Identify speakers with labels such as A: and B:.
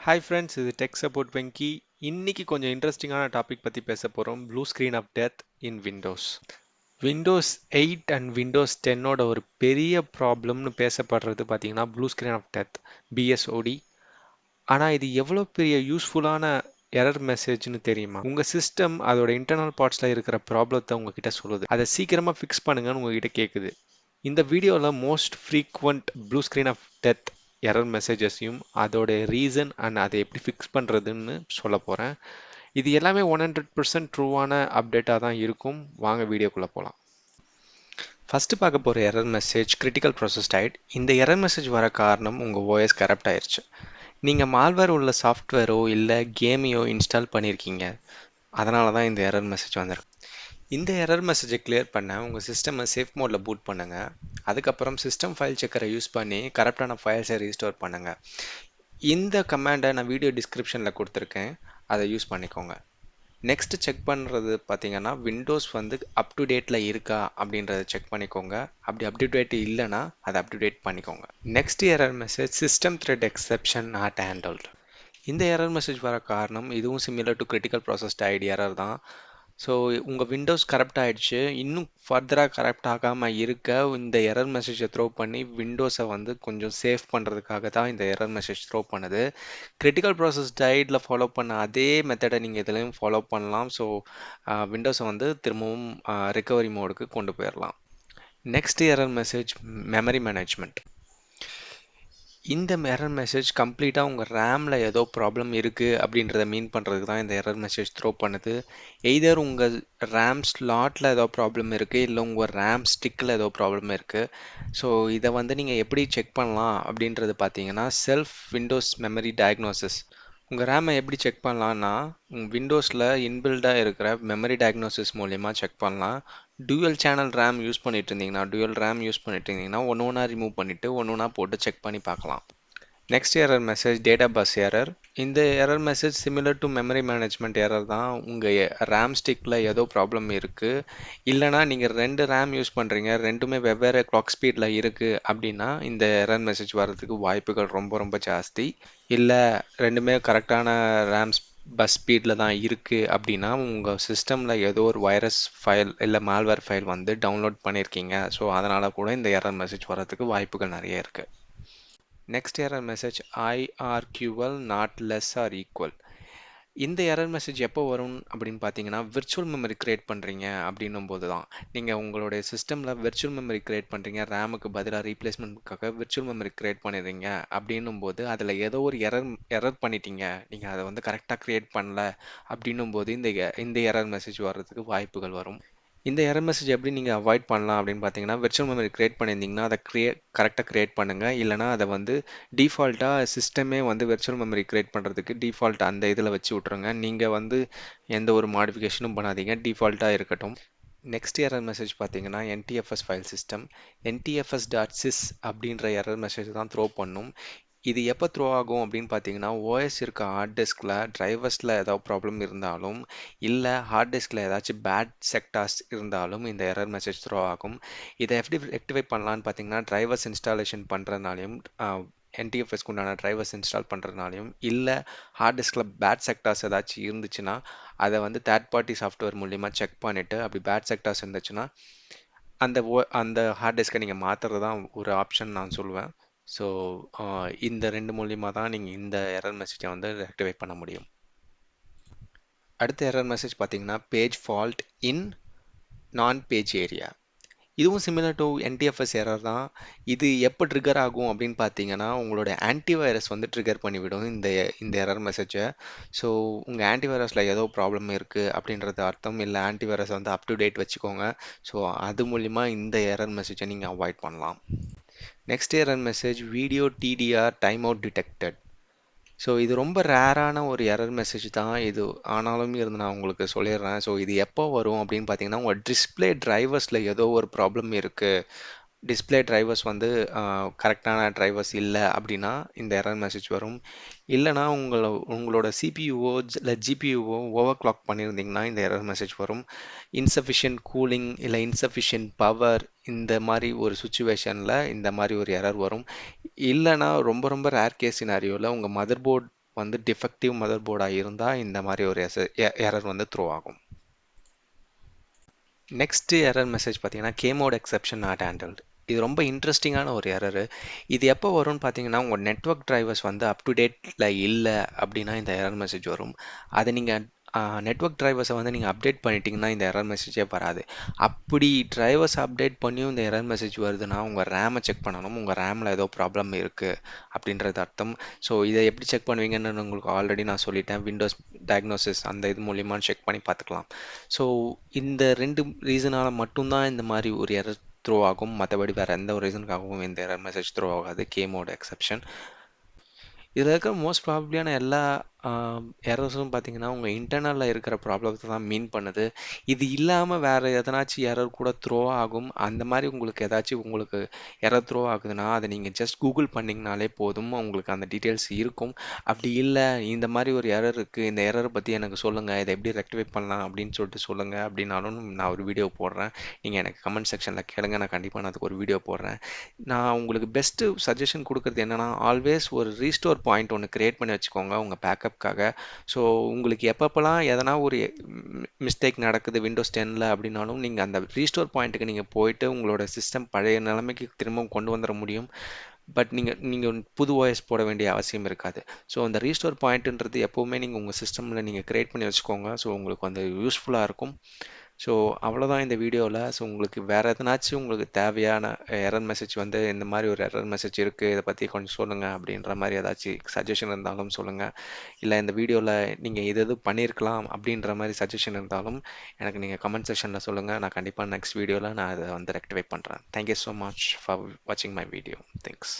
A: Hi friends, இது tech support Venky. இன்னைக்கு கொஞ்சம் இன்ட்ரெஸ்டிங்கான டாபிக் பற்றி பேச போகிறோம். Blue screen of death in Windows. Windows 8 and Windows 10ஓட ஒரு பெரிய ப்ராப்ளம்னு பேசப்படுறது பார்த்தீங்கன்னா blue screen of death, BSOD. ஆனால் இது எவ்வளோ பெரிய யூஸ்ஃபுல்லான எரர் மெசேஜ்னு தெரியுமா? உங்கள் சிஸ்டம் அதோட இன்டர்னல் பார்ட்ஸில் இருக்கிற ப்ராப்ளத்தை உங்ககிட்ட சொல்லுது. அதை சீக்கிரமாக ஃபிக்ஸ் பண்ணுங்கன்னு உங்ககிட்ட கேட்குது. இந்த வீடியோவில் most frequent blue screen of death error மெசேஜஸையும் அதோட ரீசன் அண்ட் அதை எப்படி ஃபிக்ஸ் பண்ணுறதுன்னு சொல்ல போகிறேன். இது எல்லாமே 100% ட்ரூவான அப்டேட்டாக தான் இருக்கும். வாங்க வீடியோக்குள்ளே போகலாம். ஃபஸ்ட்டு பார்க்க போகிற error message critical process died. இந்த எரர் மெசேஜ் வர காரணம் உங்கள் ஓஎஸ் கரப்ட் ஆயிடுச்சு. நீங்கள் மால்வேர் உள்ள சாஃப்ட்வேரோ இல்லை கேமையோ இன்ஸ்டால் பண்ணியிருக்கீங்க. அதனால தான் இந்த எரர் மெசேஜ் வந்திருக்கு. இந்த எரர் மெசேஜை கிளியர் பண்ண உங்கள் சிஸ்டமை சேஃப் மோடில் பூட் பண்ணுங்கள். அதுக்கப்புறம் சிஸ்டம் ஃபைல் செக்கரை யூஸ் பண்ணி கரெக்டான ஃபைல்ஸை ரீஸ்டோர் பண்ணுங்கள். இந்த கமாண்டை நான் வீடியோ டிஸ்கிரிப்ஷனில் கொடுத்துருக்கேன், அதை யூஸ் பண்ணிக்கோங்க. நெக்ஸ்ட் செக் பண்ணுறது பார்த்தீங்கன்னா விண்டோஸ் அப் டு டேட்டில் இருக்கா அப்படின்றத செக் பண்ணிக்கோங்க. அப்படி அப் டு டேட் இல்லைன்னா அதை அப் டு டேட் பண்ணிக்கோங்க. Next error message system thread exception not handled. இந்த எரர் மெசேஜ் வர காரணம் இதுவும் similar to critical process died error தான். ஸோ உங்கள் விண்டோஸ் கரெக்ட் ஆகிடுச்சு, இன்னும் ஃபர்தராக கரெக்ட் ஆகாமல் இருக்க இந்த எரர் மெசேஜை த்ரோ பண்ணி விண்டோஸை கொஞ்சம் சேவ் பண்ணுறதுக்காக தான் இந்த எரர் மெசேஜ் த்ரோ பண்ணுது. கிரிட்டிக்கல் ப்ராசஸ் டைடில் ஃபாலோ பண்ண அதே மெத்தடை நீங்கள் இதுலேயும் ஃபாலோ பண்ணலாம். ஸோ விண்டோஸை திரும்பவும் ரிகவரி மோடுக்கு கொண்டு போயிடலாம். Next error message memory management. இந்த எரர் மெசேஜ் கம்ப்ளீட்டாக உங்கள் ரேமில் ஏதோ ப்ராப்ளம் இருக்குது அப்படின்றத மீன் பண்ணுறதுக்கு தான் இந்த எரர் மெசேஜ் த்ரோ பண்ணுது. எய்தர் உங்கள் ரேம் ஸ்லாட்டில் ஏதோ ப்ராப்ளம் இருக்குது, இல்லை உங்கள் ரேம் ஸ்டிக்கில் ஏதோ ப்ராப்ளம் இருக்குது. ஸோ இதை நீங்கள் எப்படி செக் பண்ணலாம் அப்படின்றது பார்த்தீங்கன்னா செல்ஃப் விண்டோஸ் மெமரி டயக்னோசிஸ். உங்கள் ரேமை எப்படி செக் பண்ணலான்னா உங்கள் விண்டோஸில் இன்பில்டாக இருக்கிற மெமரி டயக்னோசிஸ் மூலயமா செக் பண்ணலாம். டூயல் சேனல் ரேம் யூஸ் பண்ணிட்டு இருந்தீங்கன்னா ஒன்று ஒன்றா ரிமூவ் பண்ணிவிட்டு ஒன்று ஒன்றா போட்டு செக் பண்ணி பார்க்கலாம். Next error message data bus error. இந்த error message similar to memory management error தான். உங்கள் ரேம் ஸ்டிக்கில் ஏதோ ப்ராப்ளம் இருக்குது, இல்லைனா நீங்கள் 2 ரேம் யூஸ் பண்ணுறீங்க, ரெண்டுமே வெவ்வேறு கிளாக் ஸ்பீடில் இருக்குது அப்படின்னா இந்த எரர் மெசேஜ் வர்றதுக்கு வாய்ப்புகள் ரொம்ப ரொம்ப ஜாஸ்தி. இல்லை ரெண்டுமே கரெக்டான ரேம் பஸ் ஸ்பீடில் தான் இருக்குது அப்படின்னா உங்கள் சிஸ்டமில் ஏதோ ஒரு வைரஸ் ஃபைல் இல்லை மால்வேர் ஃபைல் டவுன்லோட் பண்ணியிருக்கீங்க. ஸோ அதனால் கூட இந்த எரர் மெசேஜ் வர்றதுக்கு வாய்ப்புகள் நிறைய இருக்குது. Next error message IRQL not less or equal. இந்த எரர் மெசேஜ் எப்போ வரும் அப்படின்னு பார்த்தீங்கன்னா விர்ச்சுவல் மெமரி கிரியேட் பண்ணுறீங்க அப்படின்னும் போது தான். நீங்கள் உங்களுடைய சிஸ்டமில் விர்ச்சுவல் மெமரி கிரியேட் பண்ணுறீங்க, ரேமுக்கு பதிலாக ரீப்ளேஸ்மெண்ட்காக விர்ச்சுவல் மெமரி கிரியேட் பண்ணிடுறீங்க அப்படின்னும் போது அதில் ஏதோ ஒரு எரர் பண்ணிட்டீங்க, நீங்கள் அதை கரெக்டாக கிரியேட் பண்ணல அப்படின்னும் போது இந்த எரர் மெசேஜ் வர்றதுக்கு வாய்ப்புகள் வரும். இந்த எரர் மெசேஜ் எப்படி நீங்கள் அவாய்ட் பண்ணலாம் அப்படின்னு பார்த்தீங்கன்னா விர்ச்சுவல் மெமரி கிரியேட் பண்ணியிருந்தீங்கன்னா அதை கரெக்டாக கிரியேட் பண்ணுங்கள். இல்லைனா அதை டிஃபால்ட்டாக சிஸ்டமே விர்ச்சுவல் மெமரி கிரியேட் பண்ணுறதுக்கு டிஃபால்ட் அந்த இதில் வச்சு விட்ருங்க. நீங்கள் எந்த ஒரு மாடிஃபிகேஷனும் பண்ணாதீங்க, டிஃபால்ட்டாக இருக்கட்டும். நெக்ஸ்ட் எரர் மெசேஜ் பார்த்தீங்கன்னா NTFS ஃபைல் சிஸ்டம். NTFS.sys அப்படின்ற எரர் மெசேஜ் தான் த்ரோ பண்ணும். இது எப்போ த்ரோ ஆகும் அப்படின்னு பார்த்தீங்கன்னா ஓஎஸ் இருக்க ஹார்ட் டிஸ்கில் டிரைவர்ஸில் ஏதாவது ப்ராப்ளம் இருந்தாலும், இல்லை ஹார்ட் டிஸ்கில் ஏதாச்சும் பேட் செக்டார்ஸ் இருந்தாலும் இந்த எரர் மெசேஜ் த்ரோ ஆகும். இதை எப்படி ரெக்டிஃபை பண்ணலான்னு பார்த்தீங்கன்னா டிரைவர்ஸ் இன்ஸ்டாலேஷன் பண்ணுறதுனாலையும் NTFSக்கு உண்டான டிரைவர்ஸ் இன்ஸ்டால் பண்ணுறதுனாலையும், இல்லை ஹார்ட் டிஸ்கில் பேட் செக்டார்ஸ் ஏதாச்சும் இருந்துச்சுன்னா அதை தேர்ட் பார்ட்டி சாஃப்ட்வேர் மூலிமா செக் பண்ணிவிட்டு அப்படி பேட் செக்டார்ஸ் இருந்துச்சுன்னா அந்த ஹார்ட் டிஸ்கை நீங்கள் மாற்றுறது தான் ஒரு ஆப்ஷன் நான் சொல்லுவேன். ஸோ இந்த 2 மூலியமாக தான் நீங்கள் இந்த எரர் மெசேஜை ரெக்டிஃபை பண்ண முடியும். அடுத்த எரர் மெசேஜ் பார்த்தீங்கன்னா பேஜ் ஃபால்ட் இன் நான் பேஜ் ஏரியா. இதுவும் சிமிலர் டு NTFS எரர் தான். இது எப்போ ட்ரிகர் ஆகும் அப்படின்னு பார்த்தீங்கன்னா உங்களோட ஆன்டிவைரஸ் ட்ரிகர் பண்ணிவிடும் இந்த எரர் மெசேஜை. ஸோ உங்கள் ஆன்டிவைரஸில் ஏதோ ப்ராப்ளம் இருக்குது அப்படின்றது அர்த்தம். இல்லை ஆன்டிவைரஸ் அப் டு டேட் வச்சுக்கோங்க. ஸோ அது மூலிமா இந்த எரர் மெசேஜை நீங்கள் அவாய்ட் பண்ணலாம். Next error message video TDR time out detected. So இது ரொம்ப ரேரான ஒரு எரர் மெசேஜ் தான் இது, ஆனாலும் நான் உங்களுக்கு சொல்லிடுறேன். ஸோ இது எப்போ வரும் அப்படின்னு பார்த்தீங்கன்னா உங்கள் டிஸ்பிளே டிரைவர்ஸில் ஏதோ ஒரு ப்ராப்ளம் இருக்குது, டிஸ்பிளே டிரைவர்ஸ் கரெக்டான டிரைவர்ஸ் இல்லை அப்படின்னா இந்த எரர் மெசேஜ் வரும். இல்லைனா உங்களோட CPUவோ இல்லை GPUவோ ஓவர் கிளாக் பண்ணியிருந்தீங்கன்னா இந்த எரர் மெசேஜ் வரும். இன்சஃபிஷியன்ட் கூலிங் இல்லை இன்சஃபிஷியன்ட் பவர், இந்த மாதிரி ஒரு சுச்சுவேஷனில் இந்த மாதிரி ஒரு எரர் வரும். இல்லைனா ரொம்ப ரொம்ப ரேர் கேஸ் சினாரியோவில் உங்கள் மதர் போர்ட் வந்து டிஃபெக்டிவ் மதர் போர்டாக இருந்தால் இந்த மாதிரி ஒரு எரர் வந்து த்ரோ ஆகும். நெக்ஸ்ட் எரர் மெசேஜ் பார்த்தீங்கன்னா கேமோட் எக்ஸெப்ஷன் நாட் ஹேண்டில்டு. இது ரொம்ப இன்ட்ரெஸ்டிங்கான ஒரு எரரு. இது எப்போ வரும்னு பார்த்தீங்கன்னா உங்கள் நெட்வொர்க் டிரைவர்ஸ் வந்து அப் டு டேட்டில் இல்லை அப்படின்னா இந்த எரர் மெசேஜ் வரும். அதை நீங்கள் நெட்வொர்க் டிரைவர்ஸை வந்து நீங்கள் அப்டேட் பண்ணிட்டீங்கன்னா இந்த எரர் மெசேஜே வராது. அப்படி டிரைவர்ஸ் அப்டேட் பண்ணியும் இந்த எரர் மெசேஜ் வருதுன்னா உங்கள் ரேமை செக் பண்ணணும். உங்கள் ரேமில் ஏதோ ப்ராப்ளம் இருக்குது அப்படின்றது அர்த்தம். ஸோ இதை எப்படி செக் பண்ணுவீங்கன்னு உங்களுக்கு ஆல்ரெடி நான் சொல்லிட்டேன். விண்டோஸ் டயக்னோசிஸ் அந்த இது மூலியமாக செக் பண்ணி பார்த்துக்கலாம். ஸோ இந்த 2 ரீசனால் மட்டும்தான் இந்த மாதிரி ஒரு எரர் த்ரோ ஆகும். மற்றபடி வேறு எந்த ஒரு ரீசனுக்காகவும் இந்த எரர் மெசேஜ் த்ரோ ஆகாது. கேமோட எக்ஸெப்ஷன். இதில் இருக்கிற மோஸ்ட் ப்ராபபிலியான எல்லா எரர்ஸும் பார்த்தீங்கன்னா உங்கள் இன்டர்னலில் இருக்கிற ப்ராப்ளத்தை தான் மீன் பண்ணுது. இது இல்லாமல் வேறு எதனாச்சும் எரர் கூட த்ரோ ஆகும். அந்த மாதிரி உங்களுக்கு ஏதாச்சும் உங்களுக்கு எரர் த்ரோ ஆகுதுன்னா அதை நீங்கள் ஜஸ்ட் கூகுள் பண்ணிங்கனாலே போதும், உங்களுக்கு அந்த டீட்டெயில்ஸ் இருக்கும். அப்படி இல்லை இந்த மாதிரி ஒரு எரர் இருக்குது, இந்த எரரை பற்றி எனக்கு சொல்லுங்கள், இதை எப்படி ரெக்டிஃபை பண்ணலாம் அப்படின்னு சொல்லிட்டு சொல்லுங்கள் அப்படின்னாலும் நான் ஒரு வீடியோ போடுறேன். நீங்கள் எனக்கு கமெண்ட் செக்ஷனில் கேளுங்க, நான் கண்டிப்பாக நான் அதுக்கு ஒரு வீடியோ போடுறேன். நான் உங்களுக்கு பெஸ்ட்டு சஜஷன் கொடுக்குறது என்னென்னா, ஆல்வேஸ் ஒரு ரீஸ்டோர் பாயிண்ட் ஒன்று க்ரியேட் பண்ணி வச்சுக்கோங்க உங்கள் பேக்கப்காக. ஸோ உங்களுக்கு எப்பப்போலாம் எதனா ஒரு மிஸ்டேக் நடக்குது விண்டோஸ் 10ல் அப்படின்னாலும் நீங்கள் அந்த ரீஸ்டோர் பாயிண்ட்டுக்கு நீங்கள் போயிட்டு உங்களோட சிஸ்டம் பழைய நிலைமைக்கு திரும்பவும் கொண்டு வந்துட முடியும். பட் நீங்கள் புது ஓஎஸ் போட வேண்டிய அவசியம் இருக்காது. ஸோ அந்த ரீஸ்டோர் பாயிண்ட்டுன்றது எப்போவுமே நீங்கள் உங்கள் சிஸ்டமில் நீங்கள் க்ரியேட் பண்ணி வச்சுக்கோங்க. ஸோ உங்களுக்கு வந்து யூஸ்ஃபுல்லாக இருக்கும். ஸோ அவ்வளோதான் இந்த வீடியோவில். ஸோ உங்களுக்கு வேறு எதனாச்சும் உங்களுக்கு தேவையான எரர் மெசேஜ் வந்து இந்த மாதிரி ஒரு எரர் மெசேஜ் இருக்குது, இதை பற்றி கொஞ்சம் சொல்லுங்கள் அப்படின்ற மாதிரி ஏதாச்சும் சஜஷன் இருந்தாலும் சொல்லுங்கள். இல்லை இந்த வீடியோவில் நீங்கள் இது பண்ணியிருக்கலாம் அப்படின்ற மாதிரி சஜஷன் இருந்தாலும் எனக்கு நீங்கள் கமெண்ட் செக்ஷனில் சொல்லுங்கள். நான் கண்டிப்பாக நெக்ஸ்ட் வீடியோவில் நான் அதை வந்து ரெக்டிஃபை பண்ணுறேன். தேங்க்யூ ஸோ மச் ஃபார் வாட்சிங் மை வீடியோ. தேங்க்ஸ்.